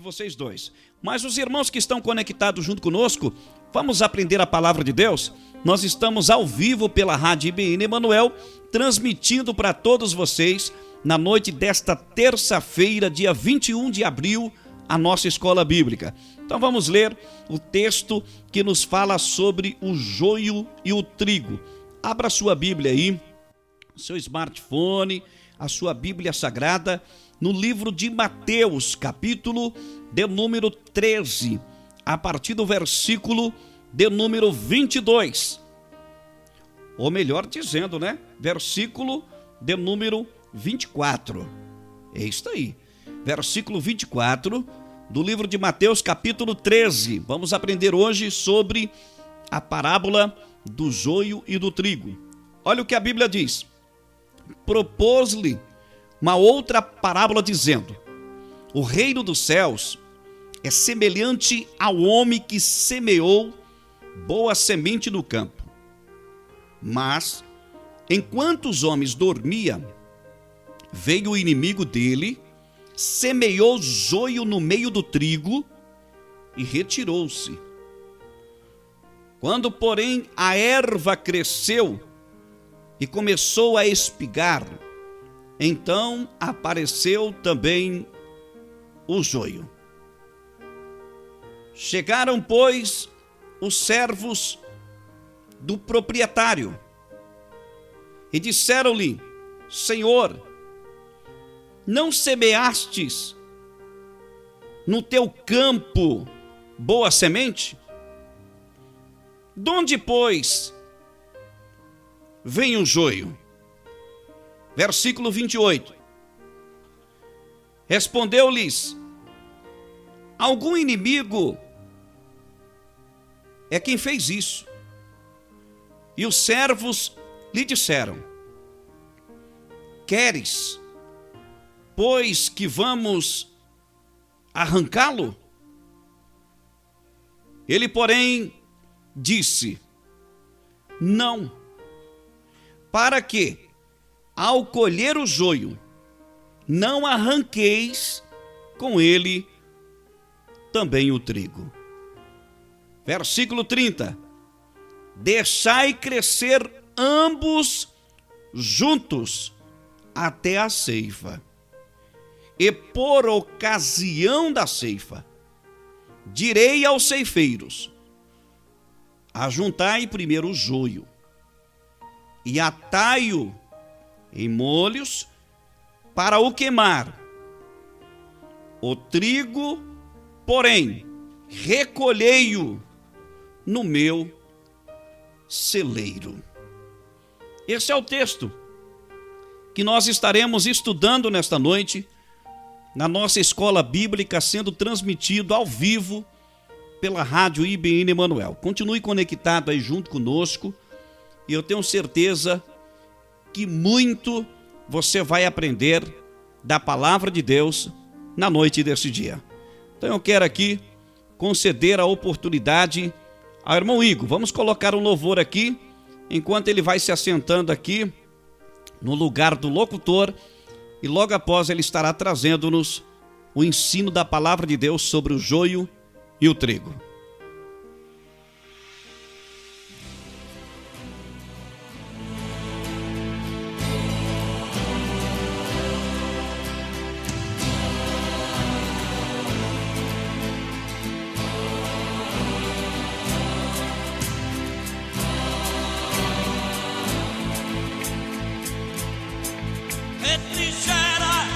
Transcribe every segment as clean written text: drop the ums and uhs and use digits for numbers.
vocês dois. Mas os irmãos que estão conectados junto conosco, vamos aprender a palavra de Deus? Nós estamos ao vivo pela Rádio IBN Emanuel, transmitindo para todos vocês, na noite desta terça-feira, dia 21 de abril, a nossa escola bíblica. Então vamos ler o texto que nos fala sobre o joio e o trigo. Abra sua Bíblia aí, seu smartphone, a sua Bíblia Sagrada, no livro de Mateus, capítulo de número 13, a partir do versículo de número 22. Ou melhor dizendo, né? Versículo de número 24. É isso aí. Versículo 24 do livro de Mateus, capítulo 13. Vamos aprender hoje sobre a parábola do joio e do trigo. Olha o que a Bíblia diz. Propôs-lhe uma outra parábola dizendo: o reino dos céus é semelhante ao homem que semeou boa semente no campo. Mas, enquanto os homens dormiam, veio o inimigo dele, semeou joio no meio do trigo e retirou-se. Quando, porém, a erva cresceu e começou a espigar, então apareceu também o joio. Chegaram, pois, os servos do proprietário e disseram-lhe: Senhor, não semeastes no teu campo boa semente? Donde, pois, vem o joio? Versículo 28. Respondeu-lhes: algum inimigo é quem fez isso. E os servos lhe disseram: queres, pois, que vamos arrancá-lo? Ele, porém, disse: não, para que, ao colher o joio, não arranqueis com ele também o trigo. Versículo 30. Deixai crescer ambos juntos até a ceifa. E por ocasião da ceifa, direi aos ceifeiros: ajuntai primeiro o joio e atai-o em molhos para o queimar. O trigo, porém, recolhei-o no meu celeiro. Esse é o texto que nós estaremos estudando nesta noite, na nossa escola bíblica, sendo transmitido ao vivo pela Rádio IBN Emanuel. Continue conectado aí junto conosco e eu tenho certeza que muito você vai aprender da palavra de Deus na noite desse dia. Então eu quero aqui conceder a oportunidade ao irmão Igor. Vamos colocar um louvor aqui, enquanto ele vai se assentando aqui no lugar do locutor, e logo após ele estará trazendo-nos o ensino da palavra de Deus sobre o joio e o trigo. Refrigera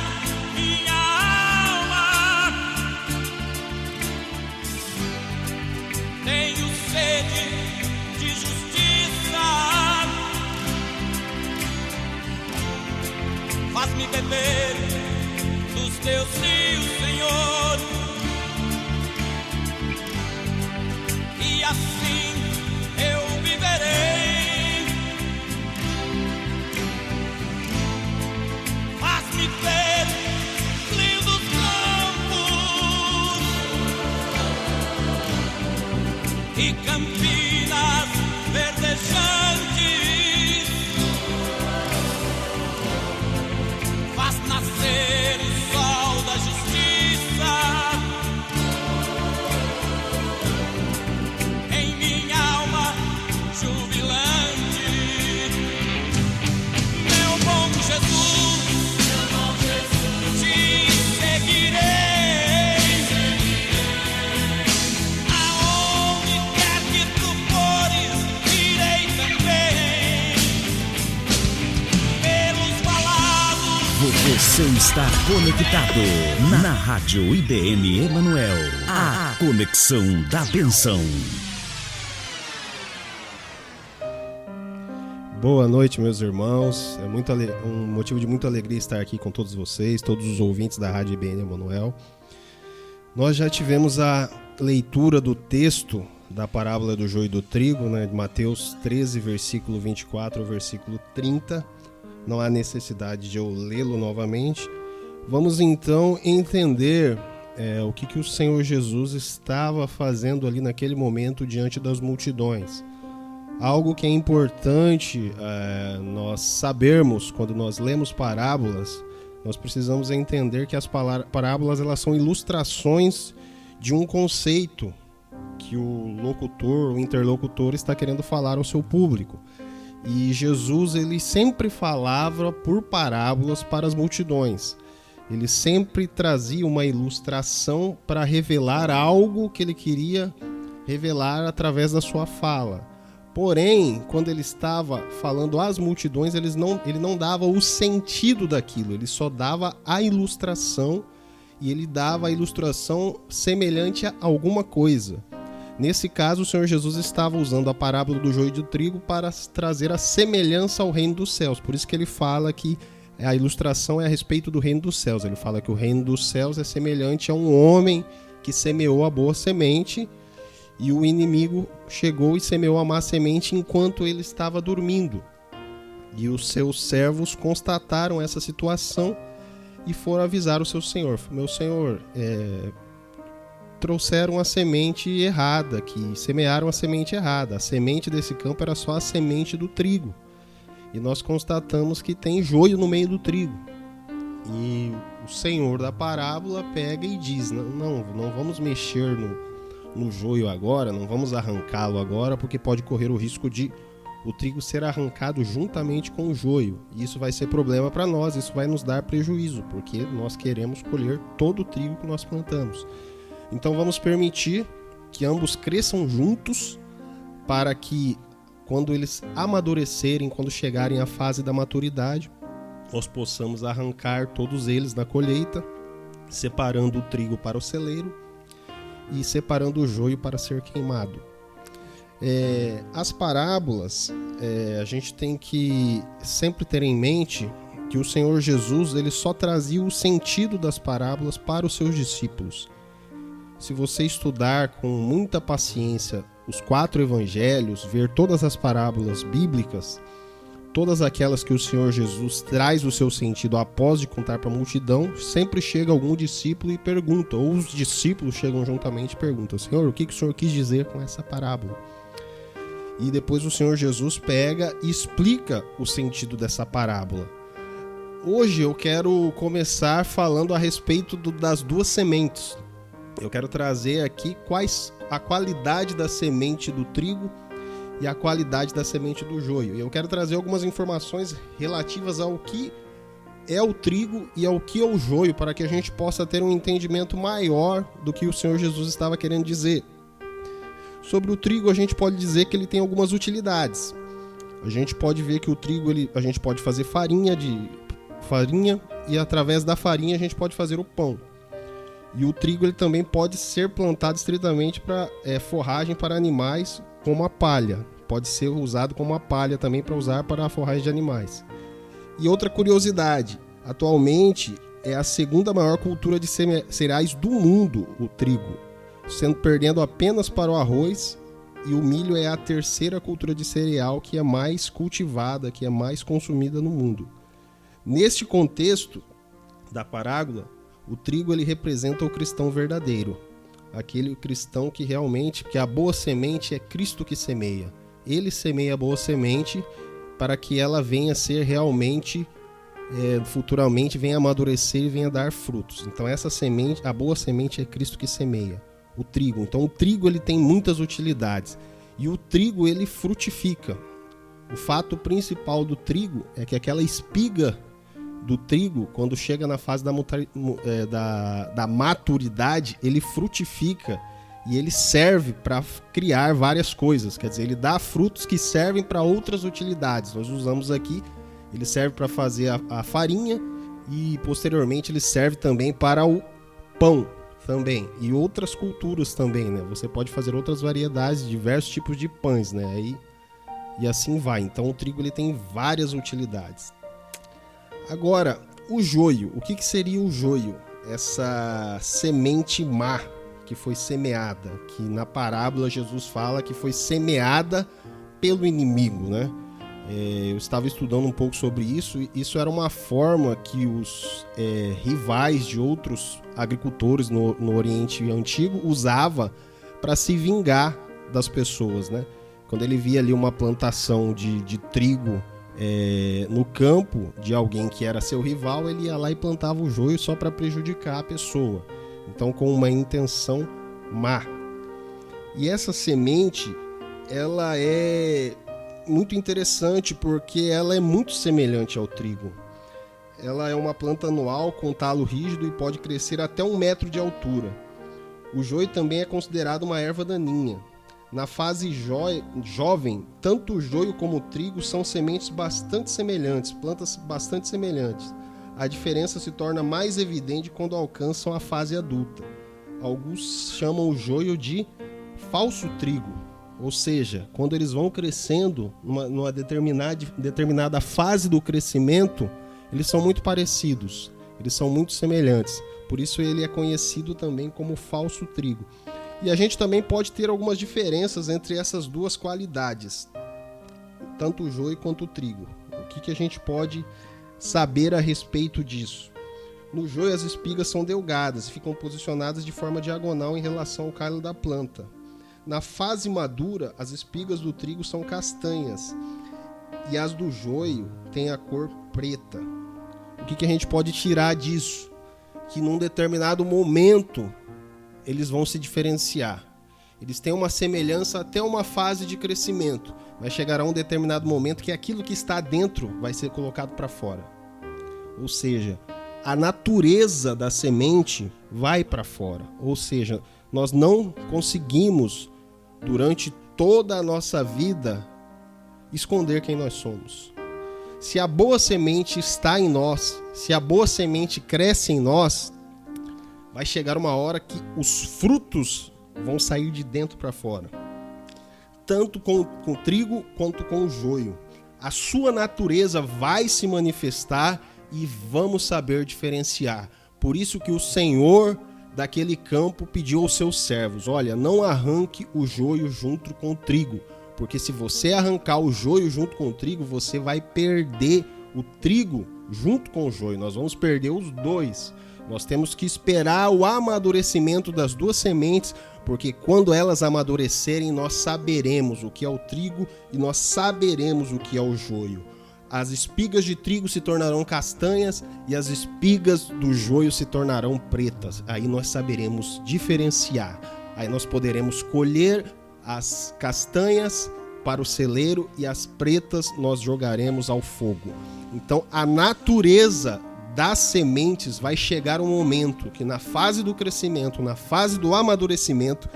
minha alma, tenho sede de justiça, faz-me beber dos teus rios, Senhor, e assim eu viverei. Faz-me ver lindos campos e campinas verdejantes. Faz nascer o sol da justiça Você está conectado na Rádio IBN Emanuel, a conexão da bênção. Boa noite, meus irmãos. É um motivo de muita alegria estar aqui com todos vocês, todos os ouvintes da Rádio IBN Emanuel. Nós já tivemos a leitura do texto da parábola do joio e do trigo, né, de Mateus 13, versículo 24 ao versículo 30. Não há necessidade de eu lê-lo novamente. Vamos então entender o que o Senhor Jesus estava fazendo ali naquele momento diante das multidões. Algo que é importante nós sabermos quando nós lemos parábolas, nós precisamos entender que as parábolas elas são ilustrações de um conceito que o interlocutor está querendo falar ao seu público. E Jesus ele sempre falava por parábolas para as multidões. Ele sempre trazia uma ilustração para revelar algo que ele queria revelar através da sua fala. Porém, quando ele estava falando às multidões, ele não dava o sentido daquilo, ele só dava a ilustração, e ele dava a ilustração semelhante a alguma coisa. Nesse caso, o Senhor Jesus estava usando a parábola do joio e do trigo para trazer a semelhança ao reino dos céus. Por isso que ele fala que a ilustração é a respeito do reino dos céus. Ele fala que o reino dos céus é semelhante a um homem que semeou a boa semente, e o inimigo chegou e semeou a má semente enquanto ele estava dormindo. E os seus servos constataram essa situação e foram avisar o seu senhor. Meu senhor, trouxeram a semente errada, que semearam a semente errada. A semente desse campo era só a semente do trigo. E nós constatamos que tem joio no meio do trigo. E o senhor da parábola pega e diz, não vamos mexer no joio agora, não vamos arrancá-lo agora, porque pode correr o risco de o trigo ser arrancado juntamente com o joio. E isso vai ser problema para nós, isso vai nos dar prejuízo, porque nós queremos colher todo o trigo que nós plantamos. Então vamos permitir que ambos cresçam juntos, para que quando eles amadurecerem, quando chegarem à fase da maturidade, nós possamos arrancar todos eles na colheita, separando o trigo para o celeiro e separando o joio para ser queimado. As parábolas, a gente tem que sempre ter em mente que o Senhor Jesus ele só trazia o sentido das parábolas para os seus discípulos. Se você estudar com muita paciência os 4 evangelhos, ver todas as parábolas bíblicas, todas aquelas que o Senhor Jesus traz o seu sentido após de contar para a multidão, sempre chega algum discípulo e pergunta, ou os discípulos chegam juntamente e perguntam, Senhor, o que o Senhor quis dizer com essa parábola? E depois o Senhor Jesus pega e explica o sentido dessa parábola. Hoje eu quero começar falando a respeito das 2 sementes. Eu quero trazer aqui a qualidade da semente do trigo e a qualidade da semente do joio. E eu quero trazer algumas informações relativas ao que é o trigo e ao que é o joio, para que a gente possa ter um entendimento maior do que o Senhor Jesus estava querendo dizer. Sobre o trigo, a gente pode dizer que ele tem algumas utilidades. A gente pode ver que o trigo, a gente pode fazer farinha e através da farinha a gente pode fazer o pão. E o trigo ele também pode ser plantado estritamente para forragem para animais, como a palha. Pode ser usado como a palha também para usar para a forragem de animais. E outra curiosidade, atualmente é a 2ª maior cultura de cereais do mundo, o trigo, perdendo apenas para o arroz, e o milho é a 3ª cultura de cereal que é mais cultivada, que é mais consumida no mundo. Neste contexto da parábola, o trigo ele representa o cristão verdadeiro, aquele cristão que realmente, que a boa semente é Cristo que semeia. Ele semeia a boa semente para que ela venha ser realmente, futuramente venha amadurecer e venha dar frutos. Então essa semente, a boa semente é Cristo que semeia, o trigo. Então o trigo ele tem muitas utilidades e o trigo ele frutifica. O fato principal do trigo é que aquela espiga do trigo, quando chega na fase da maturidade, ele frutifica e ele serve para criar várias coisas. Quer dizer, ele dá frutos que servem para outras utilidades. Nós usamos aqui, ele serve para fazer a farinha, e posteriormente ele serve também para o pão também, e outras culturas também, né? Você pode fazer outras variedades, diversos tipos de pães, né? E assim vai. Então o trigo ele tem várias utilidades. Agora, o joio. O que seria o joio? Essa semente má que foi semeada, que na parábola Jesus fala que foi semeada pelo inimigo, né? Eu estava estudando um pouco sobre isso. Isso era uma forma que os rivais de outros agricultores no Oriente Antigo usavam para se vingar das pessoas, né? Quando ele via ali uma plantação de trigo no campo de alguém que era seu rival, ele ia lá e plantava o joio só para prejudicar a pessoa. Então, com uma intenção má. E essa semente, ela é muito interessante porque ela é muito semelhante ao trigo. Ela é uma planta anual com talo rígido e pode crescer até 1 metro de altura. O joio também é considerado uma erva daninha. Na fase jovem, tanto o joio como o trigo são sementes bastante semelhantes, plantas bastante semelhantes. A diferença se torna mais evidente quando alcançam a fase adulta. Alguns chamam o joio de falso trigo, ou seja, quando eles vão crescendo numa determinada fase do crescimento, eles são muito parecidos, eles são muito semelhantes. Por isso ele é conhecido também como falso trigo. E a gente também pode ter algumas diferenças entre essas duas qualidades, tanto o joio quanto o trigo. O que a gente pode saber a respeito disso? No joio, as espigas são delgadas e ficam posicionadas de forma diagonal em relação ao caule da planta. Na fase madura, as espigas do trigo são castanhas e as do joio têm a cor preta. O que a gente pode tirar disso? Que num determinado momento eles vão se diferenciar. Eles têm uma semelhança até uma fase de crescimento, mas chegará um determinado momento que aquilo que está dentro vai ser colocado para fora. Ou seja, a natureza da semente vai para fora. Ou seja, nós não conseguimos, durante toda a nossa vida, esconder quem nós somos. Se a boa semente está em nós, se a boa semente cresce em nós, vai chegar uma hora que os frutos vão sair de dentro para fora. Tanto com o trigo quanto com o joio. A sua natureza vai se manifestar e vamos saber diferenciar. Por isso que o Senhor daquele campo pediu aos seus servos: olha, não arranque o joio junto com o trigo, porque se você arrancar o joio junto com o trigo, você vai perder o trigo junto com o joio. Nós vamos perder os dois. Nós temos que esperar o amadurecimento das duas sementes, porque quando elas amadurecerem, nós saberemos o que é o trigo e nós saberemos o que é o joio. As espigas de trigo se tornarão castanhas e as espigas do joio se tornarão pretas. Aí nós saberemos diferenciar. Aí nós poderemos colher as castanhas para o celeiro e as pretas nós jogaremos ao fogo. Então a natureza das sementes vai chegar um momento que na fase do crescimento, na fase do amadurecimento,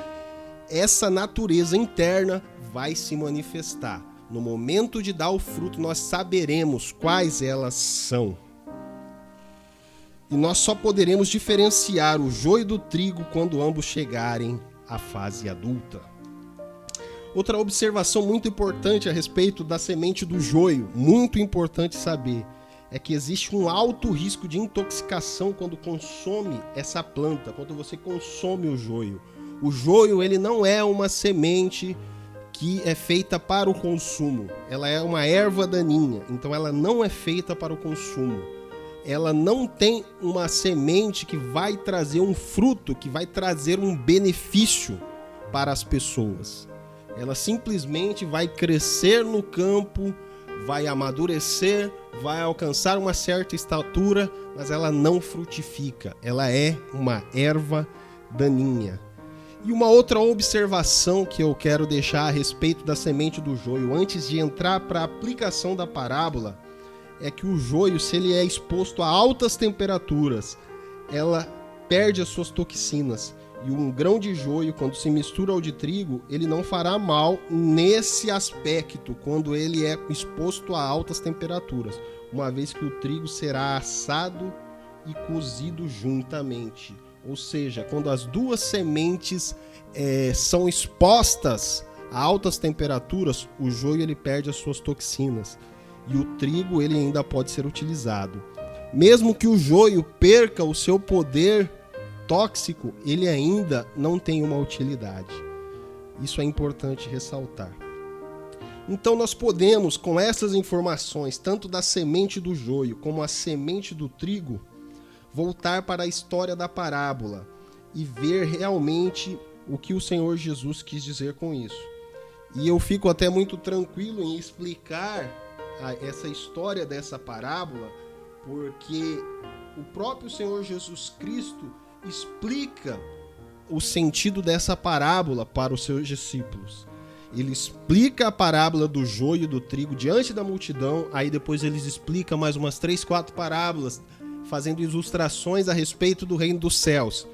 essa natureza interna vai se manifestar. No momento de dar o fruto, nós saberemos quais elas são. E nós só poderemos diferenciar o joio do trigo quando ambos chegarem à fase adulta. Outra observação muito importante a respeito da semente do joio, muito importante saber, é que existe um alto risco de intoxicação quando consome essa planta, quando você consome o joio. O joio, ele não é uma semente que é feita para o consumo. Ela é uma erva daninha, então ela não é feita para o consumo. Ela não tem uma semente que vai trazer um fruto, que vai trazer um benefício para as pessoas. Ela simplesmente vai crescer no campo, vai amadurecer, vai alcançar uma certa estatura, mas ela não frutifica. Ela é uma erva daninha. E uma outra observação que eu quero deixar a respeito da semente do joio, antes de entrar para a aplicação da parábola, é que o joio, se ele é exposto a altas temperaturas, ela perde as suas toxinas. E um grão de joio, quando se mistura ao de trigo, ele não fará mal nesse aspecto, quando ele é exposto a altas temperaturas. uma vez que o trigo será assado e cozido juntamente. Ou seja, quando as duas sementes são expostas a altas temperaturas, o joio ele perde as suas toxinas e o trigo ele ainda pode ser utilizado. Mesmo que o joio perca o seu poder tóxico, ele ainda não tem uma utilidade. Isso é importante ressaltar. Então nós podemos, com essas informações, tanto da semente do joio como a semente do trigo, voltar para a história da parábola e ver realmente o que o Senhor Jesus quis dizer com isso. E eu fico até muito tranquilo em explicar essa história dessa parábola, porque o próprio Senhor Jesus Cristo explica o sentido dessa parábola para os seus discípulos. Ele explica a parábola do joio e do trigo diante da multidão, aí depois ele explica mais umas 3, 4 parábolas, fazendo ilustrações a respeito do reino dos céus.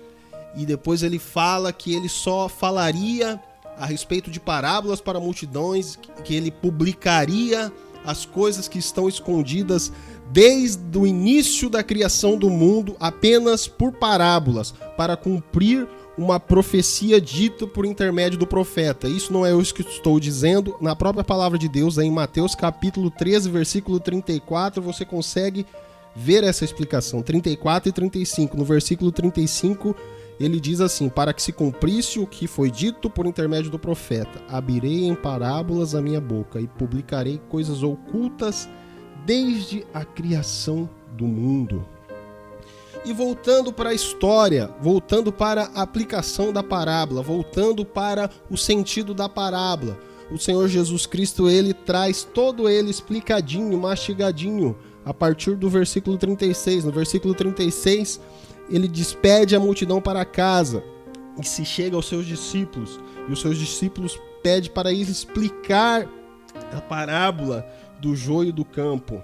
E depois ele fala que ele só falaria a respeito de parábolas para multidões, que ele publicaria as coisas que estão escondidas desde o início da criação do mundo apenas por parábolas, para cumprir uma profecia dita por intermédio do profeta. Isso não é eu que estou dizendo, na própria palavra de Deus, em Mateus capítulo 13, versículo 34, você consegue ver essa explicação, 34 e 35. No versículo 35, ele diz assim: para que se cumprisse o que foi dito por intermédio do profeta, abrirei em parábolas a minha boca e publicarei coisas ocultas desde a criação do mundo. E voltando para a história, voltando para a aplicação da parábola, voltando para o sentido da parábola, o Senhor Jesus Cristo, ele traz todo ele explicadinho, mastigadinho, a partir do versículo 36. No versículo 36, ele despede a multidão para casa e se chega aos seus discípulos. E os seus discípulos pedem para ele explicar a parábola do joio do campo.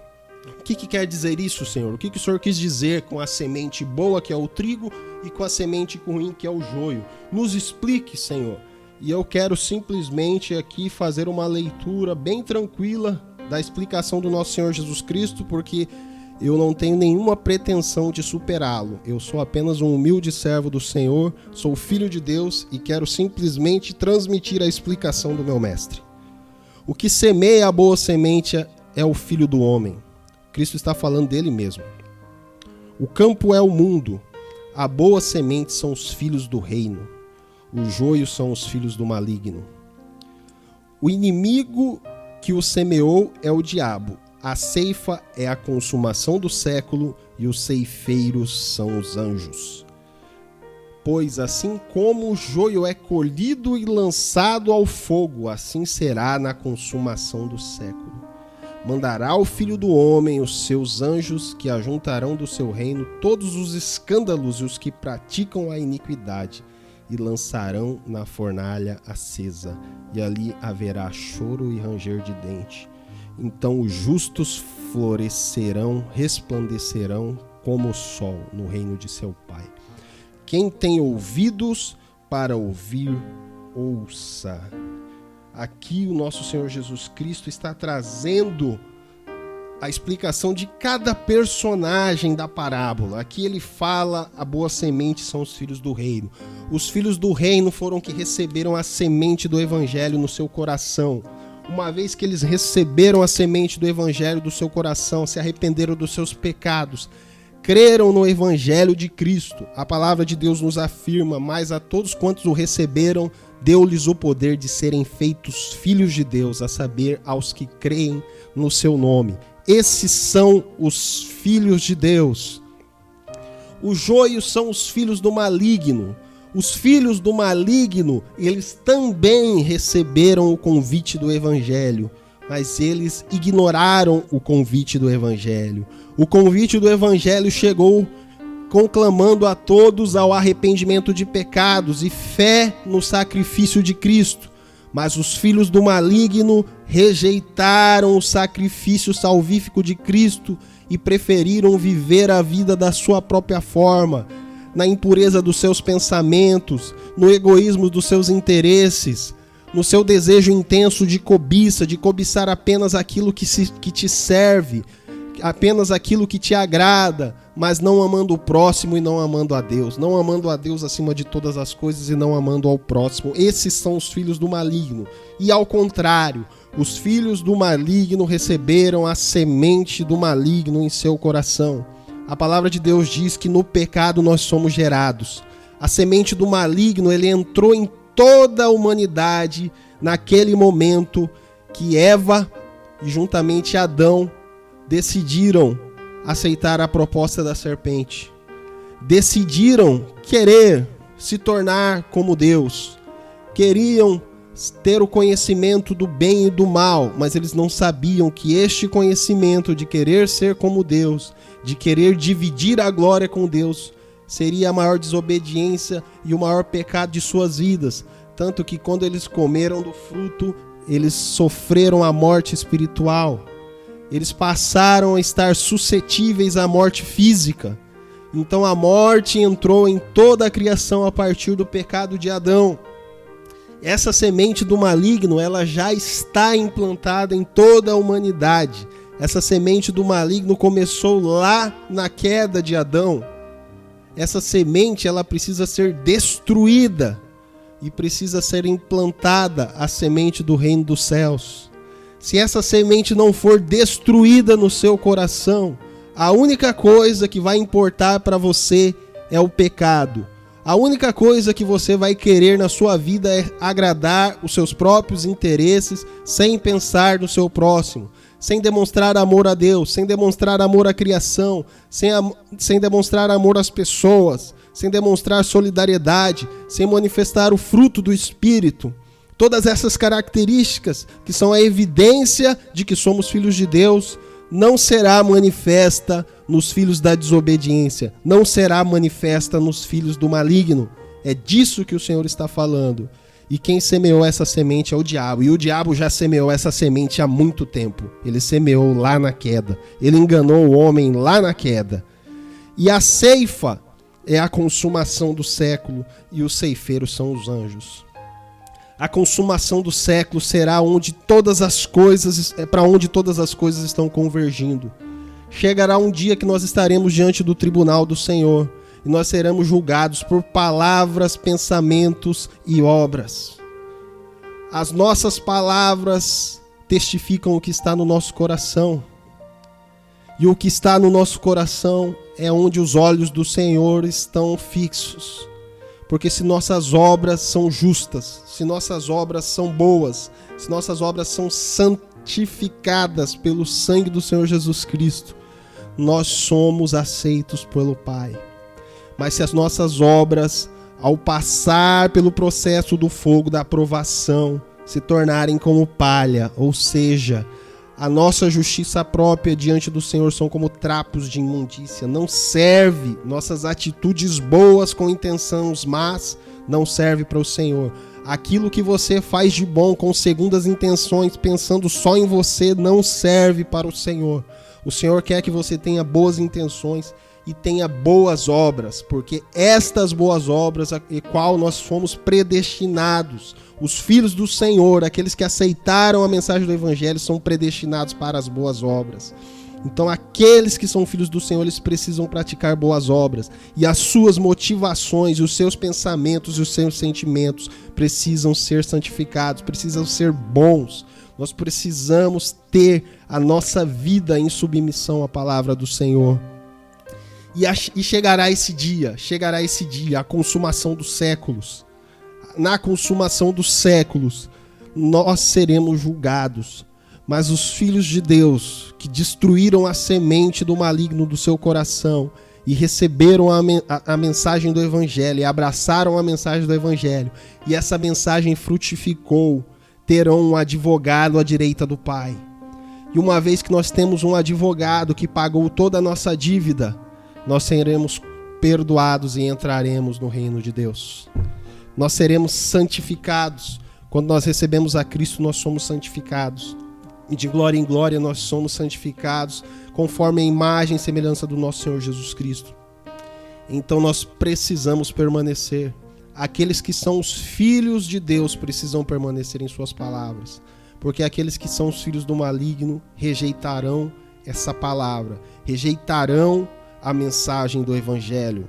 O que quer dizer isso, Senhor? O que o Senhor quis dizer com a semente boa, que é o trigo, e com a semente ruim, que é o joio? Nos explique, Senhor. E eu quero simplesmente aqui fazer uma leitura bem tranquila da explicação do nosso Senhor Jesus Cristo, porque eu não tenho nenhuma pretensão de superá-lo. Eu sou apenas um humilde servo do Senhor, sou filho de Deus e quero simplesmente transmitir a explicação do meu mestre. O que semeia a boa semente é o Filho do Homem. Cristo está falando dele mesmo. O campo é o mundo, a boa semente são os filhos do reino, o joio são os filhos do maligno. O inimigo que o semeou é o diabo, a ceifa é a consumação do século e os ceifeiros são os anjos. Pois assim como o joio é colhido e lançado ao fogo, assim será na consumação do século. Mandará o Filho do Homem os seus anjos, que ajuntarão do seu reino todos os escândalos e os que praticam a iniquidade, e lançarão na fornalha acesa, e ali haverá choro e ranger de dente. Então os justos florescerão, resplandecerão como o sol no reino de seu Pai. Quem tem ouvidos para ouvir, ouça. Aqui o nosso Senhor Jesus Cristo está trazendo a explicação de cada personagem da parábola. Aqui ele fala: a boa semente são os filhos do reino. Os filhos do reino foram que receberam a semente do evangelho no seu coração. Uma vez que eles receberam a semente do evangelho do seu coração, se arrependeram dos seus pecados, creram no evangelho de Cristo, a palavra de Deus nos afirma: mas a todos quantos o receberam, deu-lhes o poder de serem feitos filhos de Deus, a saber, aos que creem no seu nome. Esses são os filhos de Deus. Os joios são os filhos do maligno. Os filhos do maligno, eles também receberam o convite do evangelho, mas eles ignoraram o convite do evangelho. O convite do evangelho chegou conclamando a todos ao arrependimento de pecados e fé no sacrifício de Cristo. Mas os filhos do maligno rejeitaram o sacrifício salvífico de Cristo e preferiram viver a vida da sua própria forma, na impureza dos seus pensamentos, no egoísmo dos seus interesses, no seu desejo intenso de cobiça, de cobiçar apenas aquilo que te serve, apenas aquilo que te agrada, mas não amando o próximo e não amando a Deus. Não amando a Deus acima de todas as coisas e não amando ao próximo. Esses são os filhos do maligno. E ao contrário, os filhos do maligno receberam a semente do maligno em seu coração. A palavra de Deus diz que no pecado nós somos gerados. A semente do maligno, ele entrou em toda a humanidade naquele momento que Eva e juntamente Adão decidiram aceitar a proposta da serpente. Decidiram querer se tornar como Deus. Queriam ter o conhecimento do bem e do mal, mas eles não sabiam que este conhecimento de querer ser como Deus, de querer dividir a glória com Deus, seria a maior desobediência e o maior pecado de suas vidas. Tanto que quando eles comeram do fruto, eles sofreram a morte espiritual. Eles passaram a estar suscetíveis à morte física. Então a morte entrou em toda a criação a partir do pecado de Adão. Essa semente do maligno, ela já está implantada em toda a humanidade. Essa semente do maligno começou lá na queda de Adão. Essa semente, ela precisa ser destruída e precisa ser implantada a semente do reino dos céus. Se essa semente não for destruída no seu coração, a única coisa que vai importar para você é o pecado. A única coisa que você vai querer na sua vida é agradar os seus próprios interesses, sem pensar no seu próximo, sem demonstrar amor a Deus, sem demonstrar amor à criação, sem demonstrar amor às pessoas, sem demonstrar solidariedade, sem manifestar o fruto do Espírito. Todas essas características, que são a evidência de que somos filhos de Deus, não será manifesta nos filhos da desobediência, não será manifesta nos filhos do maligno. É disso que o Senhor está falando. E quem semeou essa semente é o diabo. E o diabo já semeou essa semente há muito tempo. Ele semeou lá na queda. Ele enganou o homem lá na queda. E a ceifa é a consumação do século e os ceifeiros são os anjos. A consumação do século será onde todas as coisas, para onde todas as coisas estão convergindo. Chegará um dia que nós estaremos diante do tribunal do Senhor e nós seremos julgados por palavras, pensamentos e obras. As nossas palavras testificam o que está no nosso coração. E o que está no nosso coração é onde os olhos do Senhor estão fixos. Porque se nossas obras são justas, se nossas obras são boas, se nossas obras são santificadas pelo sangue do Senhor Jesus Cristo, nós somos aceitos pelo Pai. Mas se as nossas obras, ao passar pelo processo do fogo da aprovação, se tornarem como palha, ou seja, a nossa justiça própria diante do Senhor são como trapos de imundícia. Não serve, nossas atitudes boas com intenções más não serve para o Senhor. Aquilo que você faz de bom com segundas intenções, pensando só em você, não serve para o Senhor. O Senhor quer que você tenha boas intenções e tenha boas obras, porque estas boas obras, a qual nós fomos predestinados, os filhos do Senhor, aqueles que aceitaram a mensagem do Evangelho, são predestinados para as boas obras. Então aqueles que são filhos do Senhor, eles precisam praticar boas obras. E as suas motivações, os seus pensamentos e os seus sentimentos precisam ser santificados, precisam ser bons. Nós precisamos ter a nossa vida em submissão à palavra do Senhor. E chegará esse dia, a consumação dos séculos. Na consumação dos séculos, nós seremos julgados. Mas os filhos de Deus, que destruíram a semente do maligno do seu coração e receberam a mensagem do Evangelho, e abraçaram a mensagem do Evangelho, e essa mensagem frutificou, terão um advogado à direita do Pai. E uma vez que nós temos um advogado que pagou toda a nossa dívida, nós seremos perdoados e entraremos no reino de Deus. Nós seremos santificados. Quando nós recebemos a Cristo, nós somos santificados. E de glória em glória nós somos santificados, conforme a imagem e semelhança do nosso Senhor Jesus Cristo. Então nós precisamos permanecer. Aqueles que são os filhos de Deus precisam permanecer em suas palavras. Porque aqueles que são os filhos do maligno rejeitarão essa palavra, rejeitarão a mensagem do Evangelho.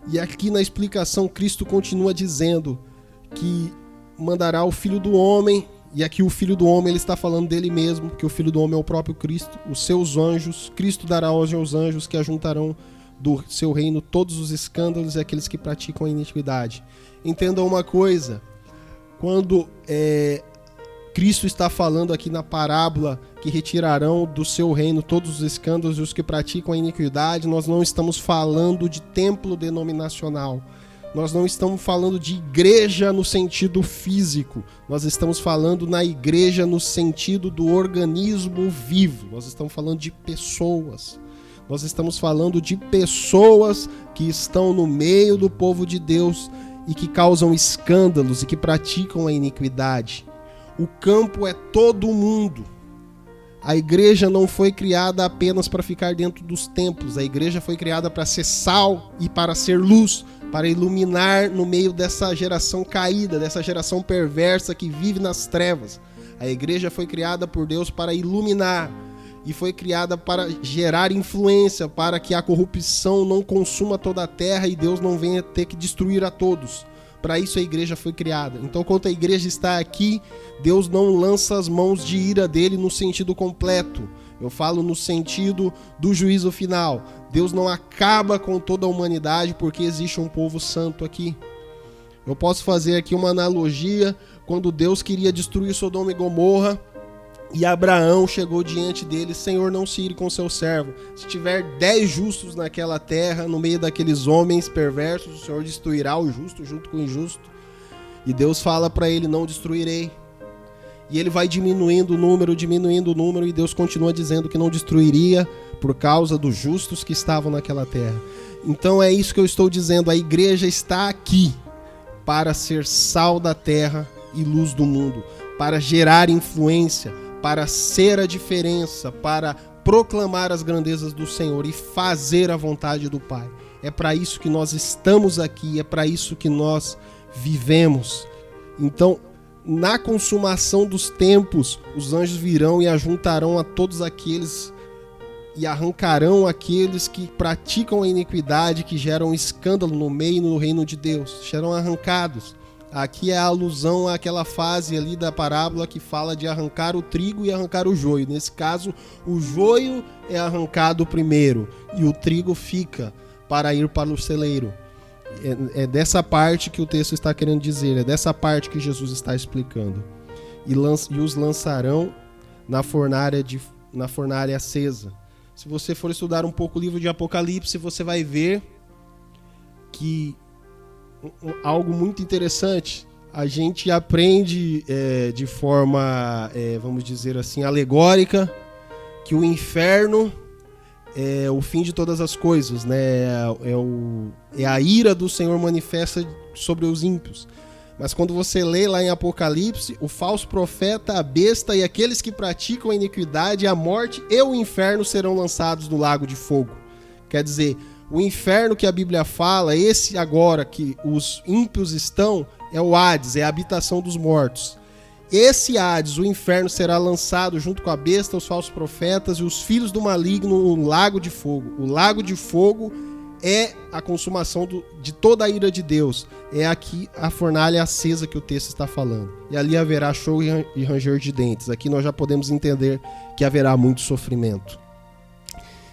E aqui na explicação, Cristo continua dizendo que mandará o Filho do Homem, e aqui o Filho do Homem ele está falando dele mesmo, porque o Filho do Homem é o próprio Cristo, os seus anjos, Cristo dará aos seus anjos que ajuntarão do seu reino todos os escândalos e aqueles que praticam a iniquidade. Entendam uma coisa, quando Cristo está falando aqui na parábola que retirarão do seu reino todos os escândalos e os que praticam a iniquidade, nós não estamos falando de templo denominacional. Nós não estamos falando de igreja no sentido físico. Nós estamos falando na igreja no sentido do organismo vivo. Nós estamos falando de pessoas. Nós estamos falando de pessoas que estão no meio do povo de Deus e que causam escândalos e que praticam a iniquidade. O campo é todo mundo. A igreja não foi criada apenas para ficar dentro dos templos. A igreja foi criada para ser sal e para ser luz, para iluminar no meio dessa geração caída, dessa geração perversa que vive nas trevas. A igreja foi criada por Deus para iluminar e foi criada para gerar influência, para que a corrupção não consuma toda a terra e Deus não venha ter que destruir a todos. Para isso a igreja foi criada. Então, quando a igreja está aqui, Deus não lança as mãos de ira dele no sentido completo. Eu falo no sentido do juízo final. Deus não acaba com toda a humanidade porque existe um povo santo aqui. Eu posso fazer aqui uma analogia. Quando Deus queria destruir Sodoma e Gomorra, e Abraão chegou diante dele: Senhor, não se ire com seu servo. Se tiver 10 justos naquela terra, no meio daqueles homens perversos, o Senhor destruirá o justo junto com o injusto. E Deus fala para ele: não destruirei. E ele vai diminuindo o número, e Deus continua dizendo que não destruiria por causa dos justos que estavam naquela terra. Então é isso que eu estou dizendo, a igreja está aqui para ser sal da terra e luz do mundo, para gerar influência, para ser a diferença, para proclamar as grandezas do Senhor e fazer a vontade do Pai. É para isso que nós estamos aqui, é para isso que nós vivemos. Então, na consumação dos tempos, os anjos virão e ajuntarão a todos aqueles e arrancarão aqueles que praticam a iniquidade, que geram escândalo no meio e no reino de Deus. Serão arrancados. Aqui é a alusão àquela fase ali da parábola que fala de arrancar o trigo e arrancar o joio. Nesse caso, o joio é arrancado primeiro e o trigo fica para ir para o celeiro. É dessa parte que o texto está querendo dizer, é dessa parte que Jesus está explicando. E os lançarão na fornalha acesa. Se você for estudar um pouco o livro de Apocalipse, você vai ver que algo muito interessante. A gente aprende de forma, vamos dizer assim, alegórica, que o inferno é o fim de todas as coisas, né? É a ira do Senhor manifesta sobre os ímpios. Mas quando você lê lá em Apocalipse, o falso profeta, a besta e aqueles que praticam a iniquidade, a morte e o inferno serão lançados no lago de fogo. Quer dizer, o inferno que a Bíblia fala, esse agora que os ímpios estão, é o Hades, é a habitação dos mortos. Esse Hades, o inferno, será lançado junto com a besta, os falsos profetas e os filhos do maligno no lago de fogo. O lago de fogo é a consumação de toda a ira de Deus. É aqui a fornalha acesa que o texto está falando. E ali haverá choro e ranger de dentes. Aqui nós já podemos entender que haverá muito sofrimento.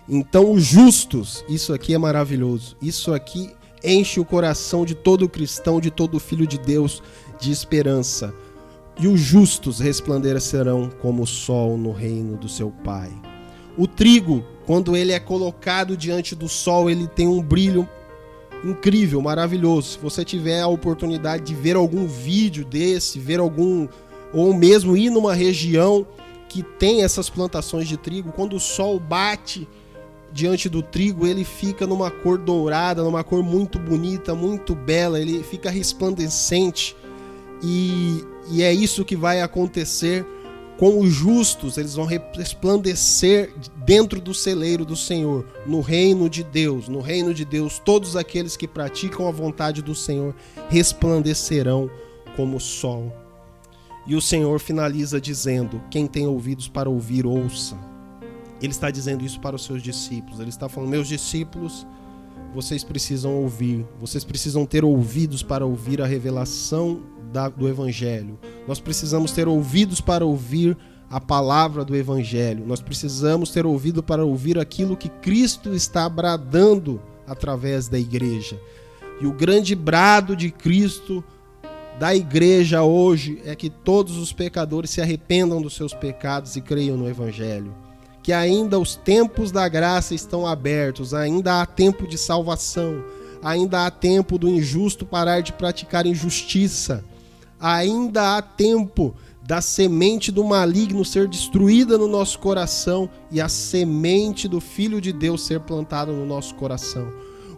Então os justos, isso aqui é maravilhoso. Isso aqui enche o coração de todo cristão, de todo filho de Deus, de esperança. E os justos resplandecerão como o sol no reino do seu Pai. O trigo, quando ele é colocado diante do sol, ele tem um brilho incrível, maravilhoso. Se você tiver a oportunidade de ver algum vídeo desse, ou mesmo ir numa região que tem essas plantações de trigo, quando o sol bate diante do trigo, ele fica numa cor dourada, numa cor muito bonita, muito bela, ele fica resplandecente. E é isso que vai acontecer com os justos. Eles vão resplandecer dentro do celeiro do Senhor, no reino de Deus. No reino de Deus, todos aqueles que praticam a vontade do Senhor resplandecerão como o sol. E o Senhor finaliza dizendo: quem tem ouvidos para ouvir, ouça. Ele está dizendo isso para os seus discípulos. Ele está falando: meus discípulos, vocês precisam ouvir. Vocês precisam ter ouvidos para ouvir a revelação do Evangelho. Nós precisamos ter ouvidos para ouvir a palavra do Evangelho. Nós precisamos ter ouvido para ouvir aquilo que Cristo está bradando através da igreja. E o grande brado de Cristo da igreja hoje é que todos os pecadores se arrependam dos seus pecados e creiam no Evangelho. Que ainda os tempos da graça estão abertos, ainda há tempo de salvação, ainda há tempo do injusto parar de praticar injustiça, ainda há tempo da semente do maligno ser destruída no nosso coração e a semente do Filho de Deus ser plantada no nosso coração.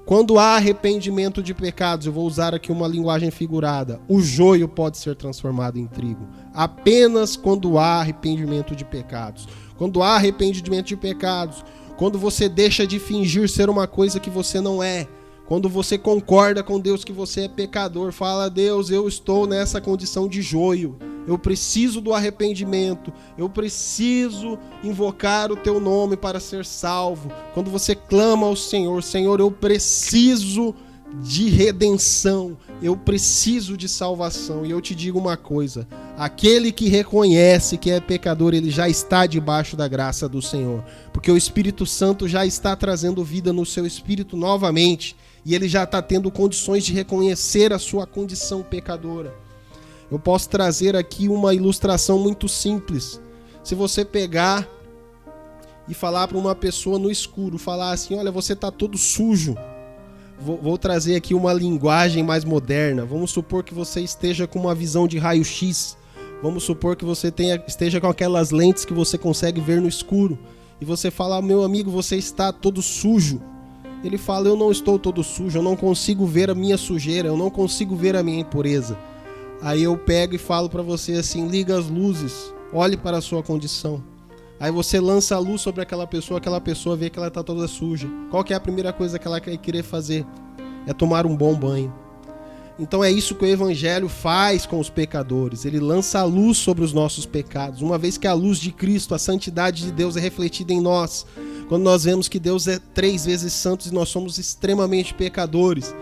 Quando há arrependimento de pecados, eu vou usar aqui uma linguagem figurada, o joio pode ser transformado em trigo. Apenas quando há arrependimento de pecados. Quando há arrependimento de pecados, quando você deixa de fingir ser uma coisa que você não é, quando você concorda com Deus que você é pecador, fala: Deus, eu estou nessa condição de joio, eu preciso do arrependimento, eu preciso invocar o teu nome para ser salvo. Quando você clama ao Senhor: Senhor, eu preciso de redenção, eu preciso de salvação. E eu te digo uma coisa: aquele que reconhece que é pecador, ele já está debaixo da graça do Senhor, porque o Espírito Santo já está trazendo vida no seu espírito novamente, e ele já está tendo condições de reconhecer a sua condição pecadora. Eu posso trazer aqui uma ilustração muito simples. Se você pegar e falar para uma pessoa no escuro, falar assim: olha, você está todo sujo. Vou trazer aqui uma linguagem mais moderna. Vamos supor que você esteja com uma visão de raio-x. Vamos supor que você esteja com aquelas lentes que você consegue ver no escuro. E você fala: meu amigo, você está todo sujo. Ele fala: eu não estou todo sujo, eu não consigo ver a minha sujeira, eu não consigo ver a minha impureza. Aí eu pego e falo para você assim: liga as luzes, olhe para a sua condição. Aí você lança a luz sobre aquela pessoa vê que ela está toda suja. Qual que é a primeira coisa que ela vai querer fazer? É tomar um bom banho. Então é isso que o Evangelho faz com os pecadores. Ele lança a luz sobre os nossos pecados. Uma vez que a luz de Cristo, a santidade de Deus é refletida em nós, quando nós vemos que Deus é 3 vezes santo e nós somos extremamente pecadores,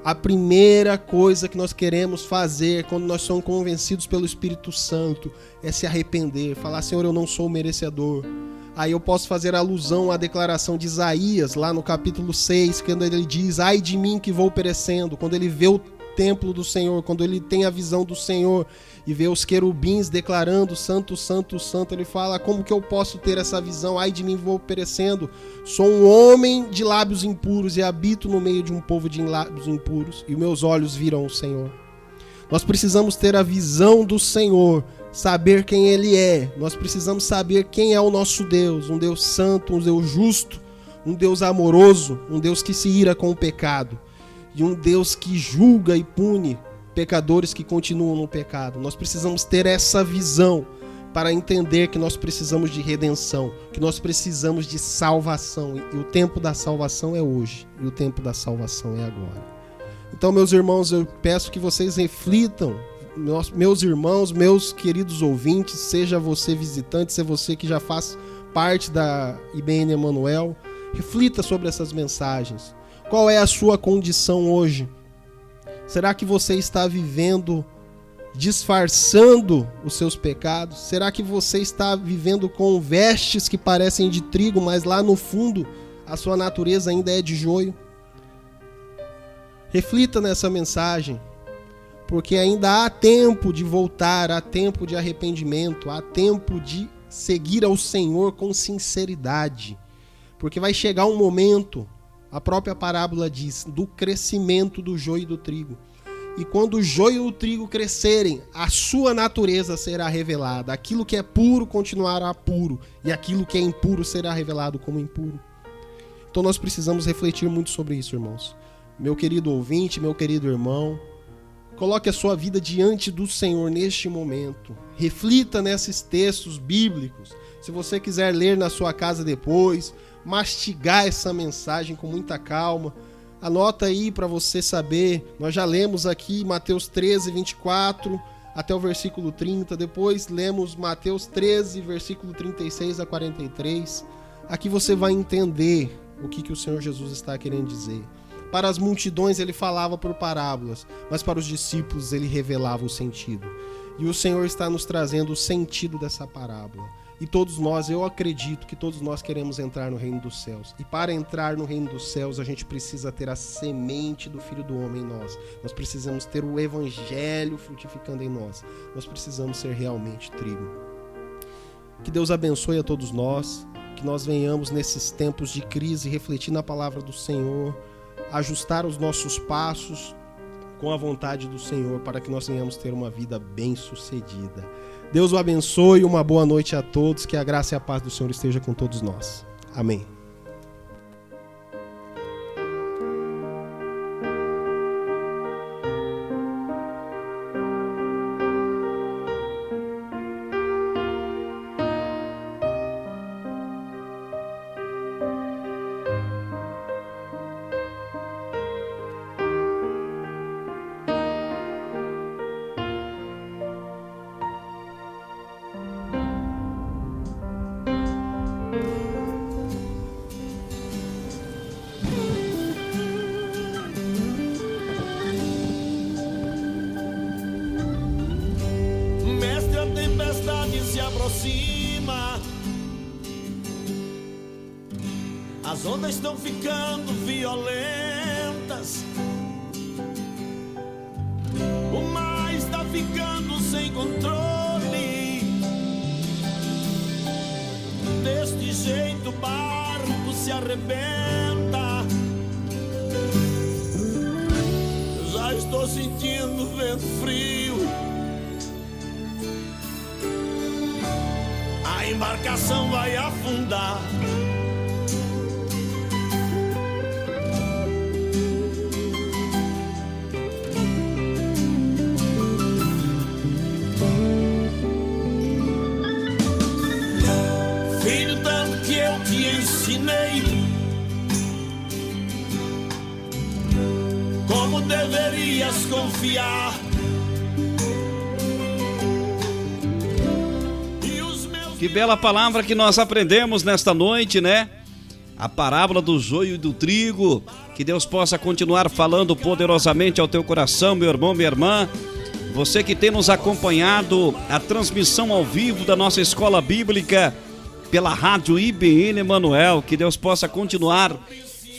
a primeira coisa que nós queremos fazer quando nós somos convencidos pelo Espírito Santo é se arrepender, falar: Senhor, eu não sou merecedor. Aí eu posso fazer alusão à declaração de Isaías, lá no capítulo 6, quando ele diz: ai de mim que vou perecendo. Quando ele vê o templo do Senhor, quando ele tem a visão do Senhor e vê os querubins declarando: santo, santo, santo, ele fala: como que eu posso ter essa visão? Ai de mim, vou perecendo. Sou um homem de lábios impuros e habito no meio de um povo de lábios impuros, e meus olhos viram o Senhor. Nós precisamos ter a visão do Senhor, saber quem Ele é. Nós precisamos saber quem é o nosso Deus, um Deus santo, um Deus justo, um Deus amoroso, um Deus que se ira com o pecado, e um Deus que julga e pune pecadores que continuam no pecado. Nós precisamos ter essa visão para entender que nós precisamos de redenção, que nós precisamos de salvação, e o tempo da salvação é hoje, e o tempo da salvação é agora. Então, meus irmãos, eu peço que vocês reflitam, meus irmãos, meus queridos ouvintes, seja você visitante, seja você que já faz parte da IBN Emanuel, reflita sobre essas mensagens. Qual é a sua condição hoje? Será que você está vivendo disfarçando os seus pecados? Será que você está vivendo com vestes que parecem de trigo, mas lá no fundo a sua natureza ainda é de joio? Reflita nessa mensagem, porque ainda há tempo de voltar, há tempo de arrependimento, há tempo de seguir ao Senhor com sinceridade, porque vai chegar um momento, a própria parábola diz, do crescimento do joio e do trigo. E quando o joio e o trigo crescerem, a sua natureza será revelada. Aquilo que é puro continuará puro, e aquilo que é impuro será revelado como impuro. Então nós precisamos refletir muito sobre isso, irmãos. Meu querido ouvinte, meu querido irmão, coloque a sua vida diante do Senhor neste momento. Reflita nesses textos bíblicos. Se você quiser ler na sua casa depois, mastigar essa mensagem com muita calma, anota aí para você saber. Nós já lemos aqui Mateus 13, 24 até o versículo 30. Depois lemos Mateus 13, versículo 36 a 43. Aqui você vai entender o que o Senhor Jesus está querendo dizer. Para as multidões ele falava por parábolas, mas para os discípulos ele revelava o sentido. E o Senhor está nos trazendo o sentido dessa parábola. E todos nós, eu acredito que todos nós queremos entrar no reino dos céus. E para entrar no reino dos céus, a gente precisa ter a semente do Filho do Homem em nós. Nós precisamos ter o Evangelho frutificando em nós. Nós precisamos ser realmente trigo. Que Deus abençoe a todos nós. Que nós venhamos nesses tempos de crise refletir na palavra do Senhor, ajustar os nossos passos com a vontade do Senhor, para que nós venhamos ter uma vida bem-sucedida. Deus o abençoe, uma boa noite a todos, que a graça e a paz do Senhor esteja com todos nós. Amém. Mestre, a tempestade se aproxima, as ondas estão ficando violentas, o mar está ficando sem controle. Deste jeito o barco se arrebenta. Já estou sentindo vento frio. A embarcação vai afundar. Filho, tanto que eu te ensinei como deverias confiar. Que bela palavra que nós aprendemos nesta noite, né? A parábola do joio e do trigo. Que Deus possa continuar falando poderosamente ao teu coração, meu irmão, minha irmã. Você que tem nos acompanhado a transmissão ao vivo da nossa escola bíblica pela rádio IBN Emanuel. Que Deus possa continuar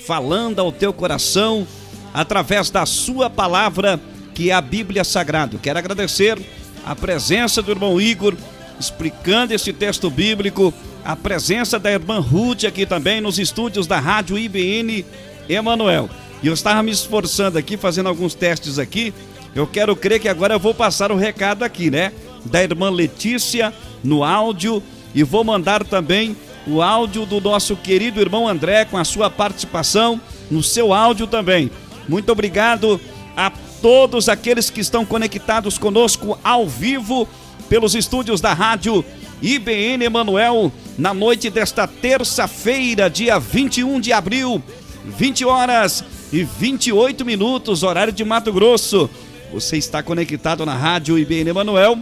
falando ao teu coração através da sua palavra, que é a Bíblia Sagrada. Quero agradecer a presença do irmão Igor, explicando esse texto bíblico, a presença da irmã Ruth aqui também nos estúdios da rádio IBN Emanuel. E eu estava me esforçando aqui, fazendo alguns testes aqui. Eu quero crer que agora eu vou passar o recado aqui, né? Da irmã Letícia no áudio, e vou mandar também o áudio do nosso querido irmão André com a sua participação no seu áudio também. Muito obrigado a todos aqueles que estão conectados conosco ao vivo pelos estúdios da rádio IBN Emanuel, na noite desta terça-feira, dia 21 de abril, 20 horas e 28 minutos, horário de Mato Grosso. Você está conectado na rádio IBN Emanuel,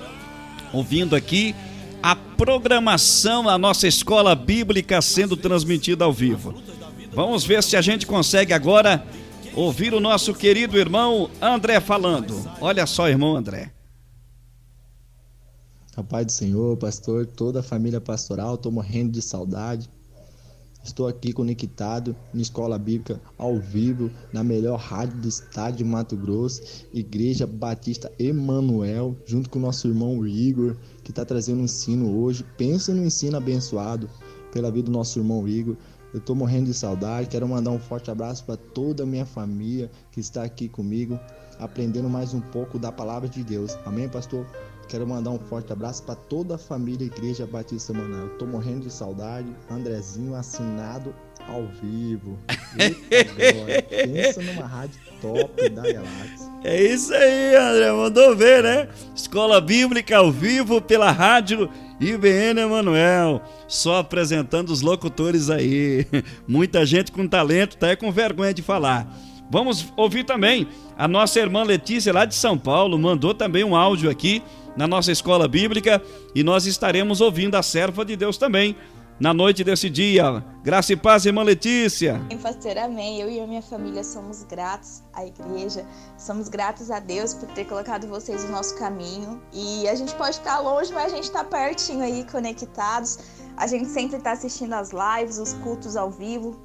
ouvindo aqui a programação da nossa escola bíblica sendo transmitida ao vivo. Vamos ver se a gente consegue agora ouvir o nosso querido irmão André falando. Olha só, irmão André. A paz do Senhor, pastor, toda a família pastoral, estou morrendo de saudade. Estou aqui conectado na Escola Bíblica ao vivo, na melhor rádio do estado de Mato Grosso, Igreja Batista Emanuel, junto com o nosso irmão Igor, que está trazendo um ensino hoje. Pensa no ensino abençoado pela vida do nosso irmão Igor. Eu estou morrendo de saudade, quero mandar um forte abraço para toda a minha família que está aqui comigo, aprendendo mais um pouco da palavra de Deus. Amém, pastor? Quero mandar um forte abraço para toda a família Igreja Batista Emanuel. Tô morrendo de saudade. Andrezinho assinado ao vivo. Eita, pensa numa rádio top da galáxia. É isso aí, André. Mandou ver, né? Escola Bíblica ao vivo pela rádio IBN Emanuel. Só apresentando os locutores aí. Muita gente com talento, tá aí com vergonha de falar. Vamos ouvir também a nossa irmã Letícia, lá de São Paulo, mandou também um áudio aqui na nossa escola bíblica, e nós estaremos ouvindo a serva de Deus também, na noite desse dia. Graça e paz, irmã Letícia. Pastor, amém. Eu e a minha família somos gratos à igreja, somos gratos a Deus por ter colocado vocês no nosso caminho. E a gente pode estar longe, mas a gente está pertinho aí, conectados. A gente sempre está assistindo as lives, os cultos ao vivo.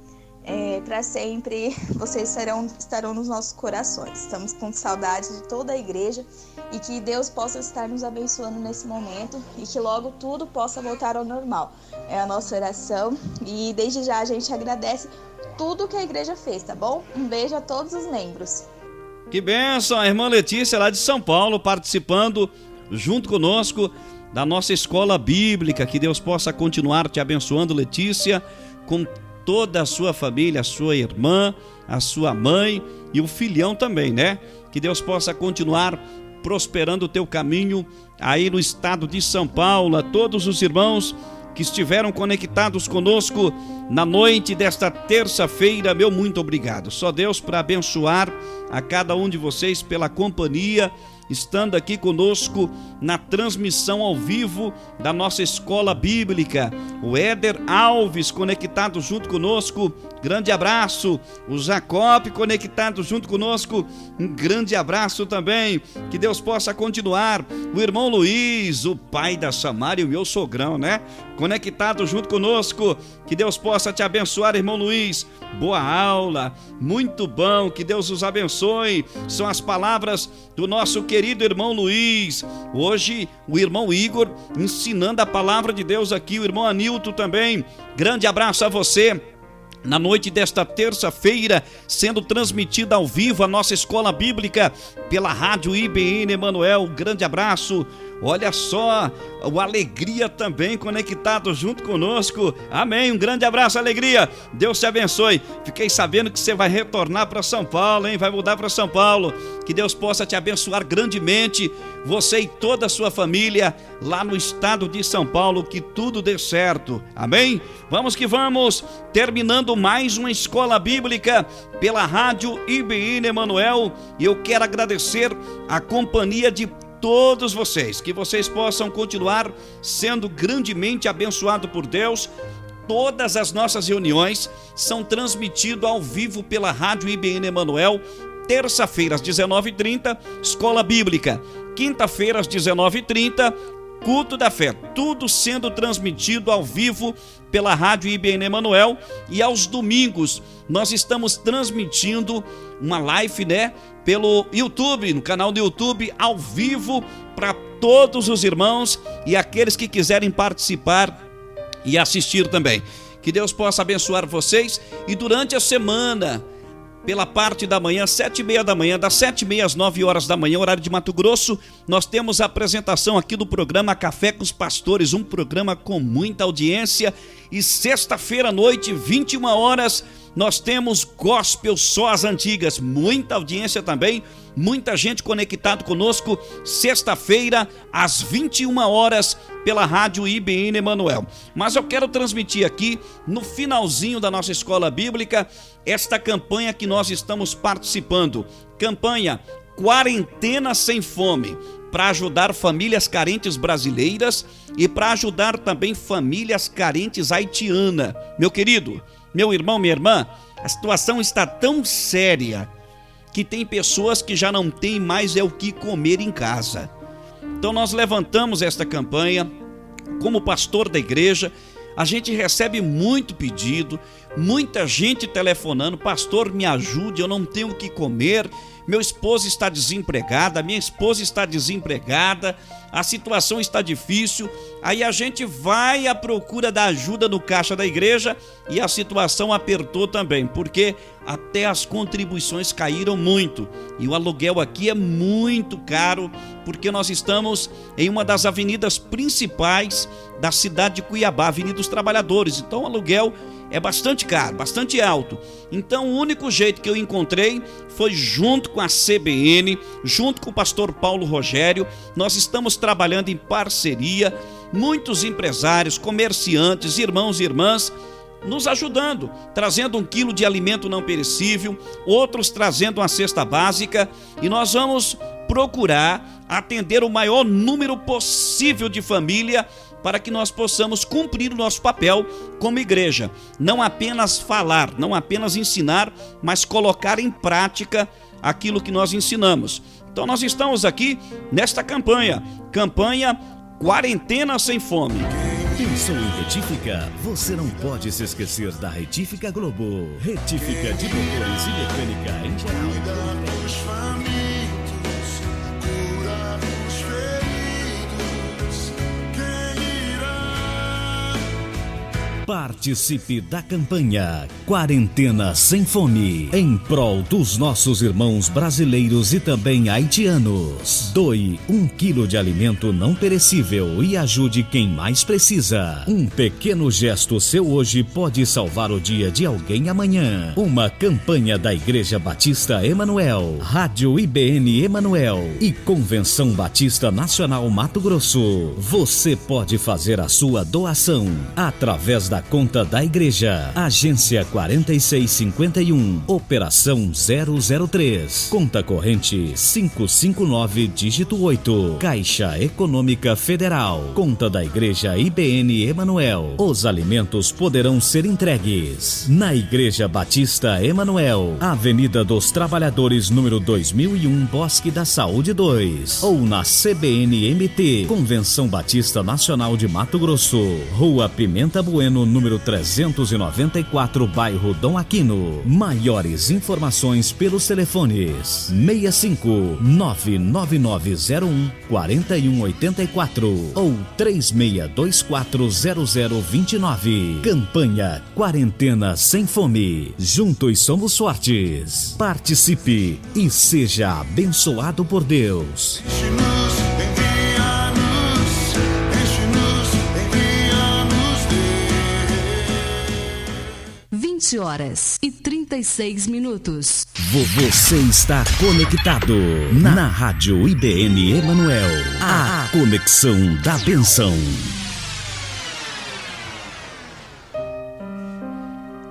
Para sempre vocês estarão nos nossos corações. Estamos com saudades de toda a igreja e que Deus possa estar nos abençoando nesse momento e que logo tudo possa voltar ao normal. É a nossa oração e desde já a gente agradece tudo que a igreja fez, tá bom? Um beijo a todos os membros. Que bênção, a irmã Letícia lá de São Paulo participando junto conosco da nossa escola bíblica. Que Deus possa continuar te abençoando, Letícia, com toda a sua família, a sua irmã, a sua mãe e o filhão também, né? Que Deus possa continuar prosperando o teu caminho aí no estado de São Paulo. A todos os irmãos que estiveram conectados conosco na noite desta terça-feira, meu muito obrigado. Só Deus para abençoar a cada um de vocês pela companhia, estando aqui conosco na transmissão ao vivo da nossa escola bíblica. O Éder Alves conectado junto conosco, grande abraço. O Jacob conectado junto conosco, um grande abraço também. Que Deus possa continuar. O irmão Luiz, o pai da Samara e o meu sogrão, né? Conectado junto conosco. Que Deus possa te abençoar, irmão Luiz. Boa aula, muito bom, que Deus os abençoe. São as palavras do nosso querido irmão Luiz. Hoje o irmão Igor ensinando a palavra de Deus aqui, o irmão Anilton também. Grande abraço a você. Na noite desta terça-feira, sendo transmitida ao vivo a nossa escola bíblica pela Rádio IBN Emanuel. Grande abraço. Olha só, o Alegria também conectado junto conosco. Amém, um grande abraço, Alegria. Deus te abençoe. Fiquei sabendo que você vai retornar para São Paulo, hein? Vai mudar para São Paulo. Que Deus possa te abençoar grandemente, você e toda a sua família lá no estado de São Paulo. Que tudo dê certo. Amém? Vamos que vamos, terminando mais uma escola bíblica pela Rádio IBN Emanuel. E eu quero agradecer a companhia de todos vocês, que vocês possam continuar sendo grandemente abençoados por Deus. Todas as nossas reuniões são transmitidas ao vivo pela Rádio IBN Emanuel. Terça-feira às 19h30, escola bíblica. Quinta-feira às 19h30, culto da fé. Tudo sendo transmitido ao vivo pela Rádio IBN Emanuel. E aos domingos nós estamos transmitindo uma live, né, pelo YouTube, no canal do YouTube, ao vivo, para todos os irmãos e aqueles que quiserem participar e assistir também. Que Deus possa abençoar vocês. E durante a semana, pela parte da manhã, 7h30 da manhã, das 7h30 às 9h da manhã, horário de Mato Grosso, nós temos a apresentação aqui do programa Café com os Pastores, um programa com muita audiência. E sexta-feira à noite, 21h, nós temos Gospel Só as Antigas, muita audiência também, muita gente conectado conosco, sexta-feira às 21h pela Rádio IBN Emanuel. Mas eu quero transmitir aqui, no finalzinho da nossa escola bíblica, esta campanha que nós estamos participando, campanha Quarentena Sem Fome, para ajudar famílias carentes brasileiras e para ajudar também famílias carentes haitianas. Meu querido, meu irmão, minha irmã, a situação está tão séria que tem pessoas que já não têm mais o que comer em casa. Então nós levantamos esta campanha. Como pastor da igreja, a gente recebe muito pedido, muita gente telefonando: pastor, me ajude, eu não tenho o que comer, meu esposo está desempregada, minha esposa está desempregada, a situação está difícil. Aí a gente vai à procura da ajuda no caixa da igreja e a situação apertou também, porque até as contribuições caíram muito e o aluguel aqui é muito caro, porque nós estamos em uma das avenidas principais da cidade de Cuiabá, Avenida dos Trabalhadores. Então o aluguel é bastante caro, bastante alto. Então o único jeito que eu encontrei foi junto com a CBN, junto com o pastor Paulo Rogério. Nós estamos trabalhando em parceria, muitos empresários, comerciantes, irmãos e irmãs nos ajudando, trazendo 1 quilo de alimento não perecível, outros trazendo uma cesta básica, e nós vamos procurar atender o maior número possível de família para que nós possamos cumprir o nosso papel como igreja. Não apenas falar, não apenas ensinar, mas colocar em prática aquilo que nós ensinamos. Então nós estamos aqui nesta campanha Quarentena Sem Fome. Pensou em retífica? Você não pode se esquecer da Retífica Globo. Retífica de motores e mecânica em geral. Os famintos, curar os feridos, quem irá? Participe da campanha Quarentena Sem Fome, em prol dos nossos irmãos brasileiros e também haitianos. Doe 1 quilo de alimento não perecível e ajude quem mais precisa. Um pequeno gesto seu hoje pode salvar o dia de alguém amanhã. Uma campanha da Igreja Batista Emanuel, Rádio IBN Emanuel e Convenção Batista Nacional Mato Grosso. Você pode fazer a sua doação através da conta da igreja, agência 4651, operação 003, conta corrente 559, dígito 8, Caixa Econômica Federal, conta da igreja IBN Emanuel. Os alimentos poderão ser entregues na Igreja Batista Emanuel, Avenida dos Trabalhadores, número 2001, Bosque da Saúde 2, ou na CBN-MT, Convenção Batista Nacional de Mato Grosso, Rua Pimenta Bueno, número 394, bairro Dom Aquino. Maiores informações pelos telefones 65 99901 4184 ou 3624 0029. Campanha Quarentena Sem Fome. Juntos somos fortes. Participe e seja abençoado por Deus. Enche-nos, envia-nos, 20 horas e 36 minutos. Você está conectado na Rádio IBN Emanuel, a conexão da bênção.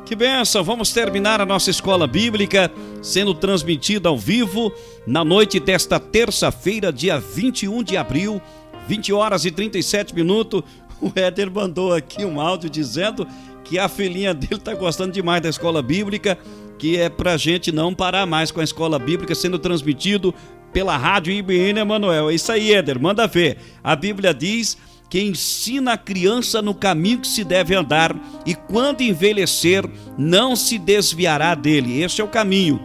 Que bênção! Vamos terminar a nossa escola bíblica sendo transmitida ao vivo na noite desta terça-feira, dia 21 de abril, 20 horas e 37 minutos. O Éder mandou aqui um áudio dizendo que a filhinha dele está gostando demais da escola bíblica, que é pra gente não parar mais com a escola bíblica sendo transmitido pela Rádio IBN Emanuel. É isso aí, Éder, manda ver. A Bíblia diz que ensina a criança no caminho que se deve andar e quando envelhecer não se desviará dele. Esse é o caminho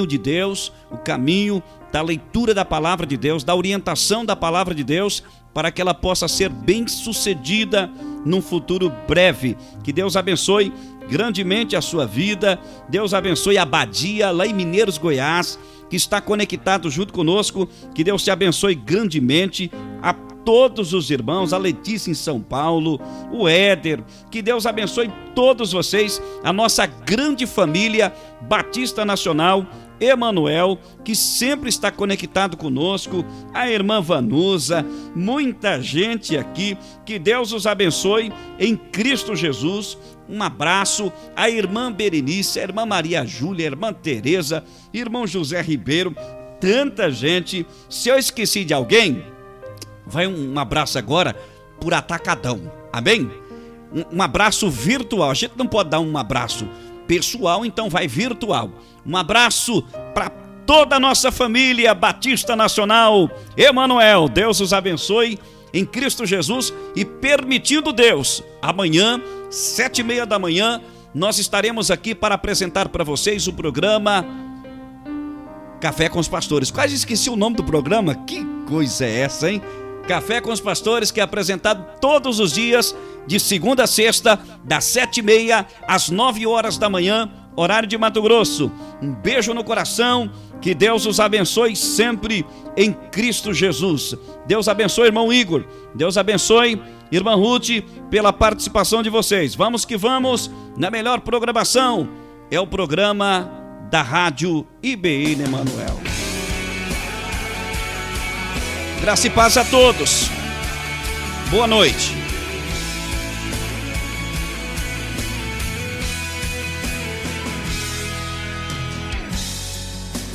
de Deus, o caminho da leitura da palavra de Deus, da orientação da palavra de Deus, para que ela possa ser bem-sucedida num futuro breve. Que Deus abençoe grandemente a sua vida. Deus abençoe a Abadia, lá em Mineiros, Goiás, que está conectado junto conosco. Que Deus te abençoe grandemente. A todos os irmãos, a Letícia em São Paulo, o Éder, que Deus abençoe todos vocês, a nossa grande família Batista Nacional Emanuel, que sempre está conectado conosco, a irmã Vanusa, muita gente aqui, que Deus os abençoe em Cristo Jesus. Um abraço à irmã Berenice, a irmã Maria Júlia, a irmã Tereza, irmão José Ribeiro, tanta gente. Se eu esqueci de alguém, vai um abraço agora por atacadão, amém? Um abraço virtual, a gente não pode dar um abraço pessoal, então vai virtual. Um abraço para toda a nossa família Batista Nacional Emanuel. Deus os abençoe em Cristo Jesus e, permitindo Deus, amanhã, 7h30 da manhã, nós estaremos aqui para apresentar para vocês o programa Café com os Pastores. Quase esqueci o nome do programa, que coisa é essa, hein? Café com os Pastores, que é apresentado todos os dias, de segunda a sexta, das 7h30 às 9 horas da manhã, horário de Mato Grosso. Um beijo no coração, que Deus os abençoe sempre em Cristo Jesus. Deus abençoe, irmão Igor. Deus abençoe, irmã Ruth, pela participação de vocês. Vamos que vamos na melhor programação. É o programa da Rádio IBN Emanuel. Graça e paz a todos. Boa noite.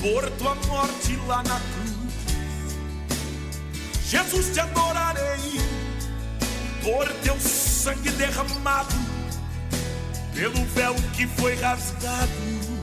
Por tua morte lá na cruz, Jesus, te adorarei. por teu sangue derramado, pelo véu que foi rasgado.